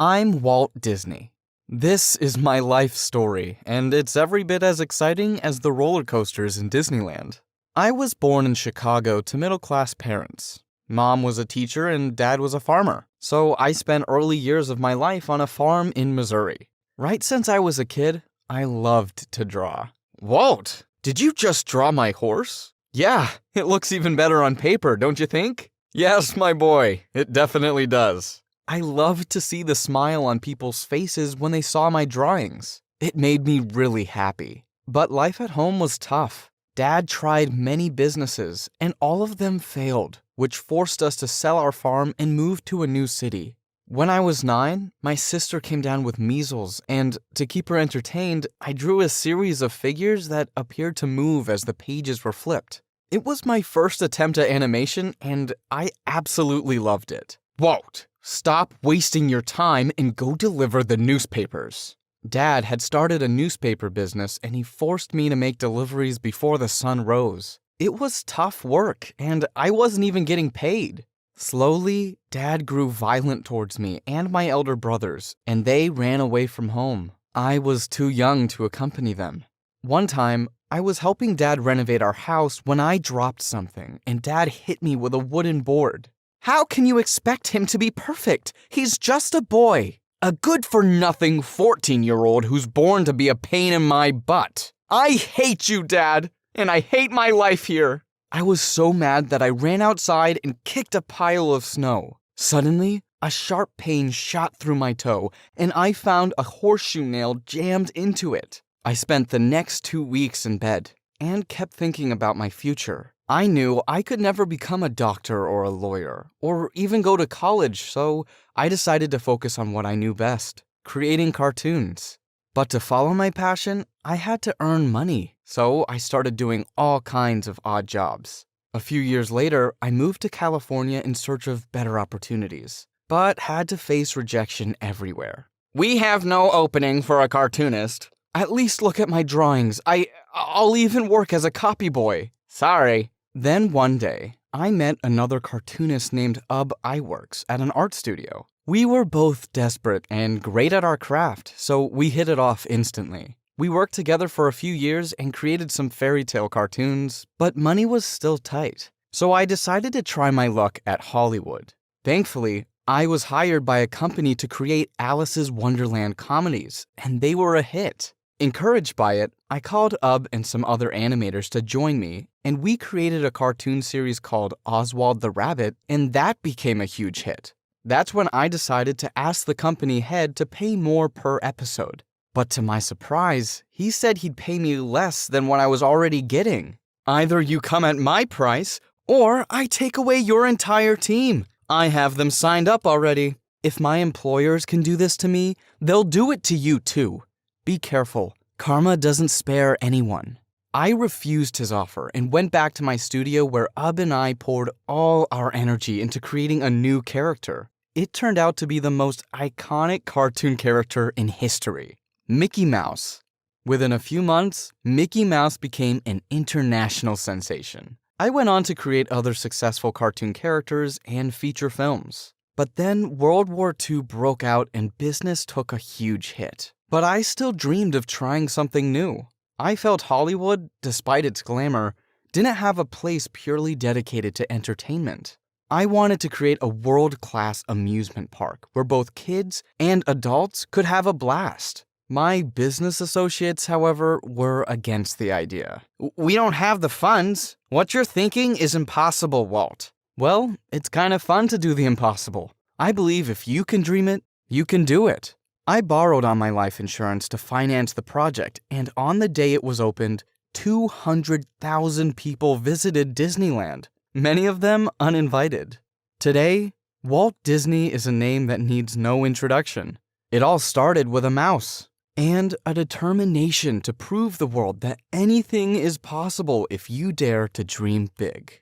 I'm Walt Disney. This is my life story, and it's every bit as exciting as the roller coasters in Disneyland. I was born in Chicago to middle-class parents. Mom was a teacher and Dad was a farmer, so I spent early years of my life on a farm in Missouri. Right since I was a kid, I loved to draw. Walt, did you just draw my horse? Yeah, it looks even better on paper, don't you think? Yes, my boy, it definitely does. I loved to see the smile on people's faces when they saw my drawings. It made me really happy. But life at home was tough. Dad tried many businesses, and all of them failed, which forced us to sell our farm and move to a new city. When I was 9, my sister came down with measles, and to keep her entertained, I drew a series of figures that appeared to move as the pages were flipped. It was my first attempt at animation, and I absolutely loved it. Walt, stop wasting your time and go deliver the newspapers. Dad had started a newspaper business, and he forced me to make deliveries before the sun rose. It was tough work, and I wasn't even getting paid. Slowly, Dad grew violent towards me and my elder brothers, and they ran away from home. I was too young to accompany them. One time, I was helping Dad renovate our house when I dropped something, and Dad hit me with a wooden board. How can you expect him to be perfect? He's just a boy. A good-for-nothing 14-year-old who's born to be a pain in my butt. I hate you, Dad, and I hate my life here. I was so mad that I ran outside and kicked a pile of snow. Suddenly, a sharp pain shot through my toe, and I found a horseshoe nail jammed into it. I spent the next 2 weeks in bed and kept thinking about my future. I knew I could never become a doctor or a lawyer, or even go to college, so I decided to focus on what I knew best, creating cartoons. But to follow my passion, I had to earn money, so I started doing all kinds of odd jobs. A few years later, I moved to California in search of better opportunities, but had to face rejection everywhere. We have no opening for a cartoonist. At least look at my drawings. I'll even work as a copy boy. Sorry. Then one day, I met another cartoonist named Ub Iwerks at an art studio. We were both desperate and great at our craft, so we hit it off instantly. We worked together for a few years and created some fairy tale cartoons, but money was still tight. So I decided to try my luck at Hollywood. Thankfully, I was hired by a company to create Alice's Wonderland comedies, and they were a hit. Encouraged by it, I called Ub and some other animators to join me, and we created a cartoon series called Oswald the Rabbit, and that became a huge hit. That's when I decided to ask the company head to pay more per episode. But to my surprise, he said he'd pay me less than what I was already getting. Either you come at my price, or I take away your entire team. I have them signed up already. If my employers can do this to me, they'll do it to you too. Be careful. Karma doesn't spare anyone. I refused his offer and went back to my studio where Ub and I poured all our energy into creating a new character. It turned out to be the most iconic cartoon character in history, Mickey Mouse. Within a few months, Mickey Mouse became an international sensation. I went on to create other successful cartoon characters and feature films. But then World War II broke out and business took a huge hit. But I still dreamed of trying something new. I felt Hollywood, despite its glamour, didn't have a place purely dedicated to entertainment. I wanted to create a world-class amusement park where both kids and adults could have a blast. My business associates, however, were against the idea. We don't have the funds. What you're thinking is impossible, Walt. Well, it's kind of fun to do the impossible. I believe if you can dream it, you can do it. I borrowed on my life insurance to finance the project, and on the day it was opened, 200,000 people visited Disneyland, many of them uninvited. Today, Walt Disney is a name that needs no introduction. It all started with a mouse and a determination to prove the world that anything is possible if you dare to dream big.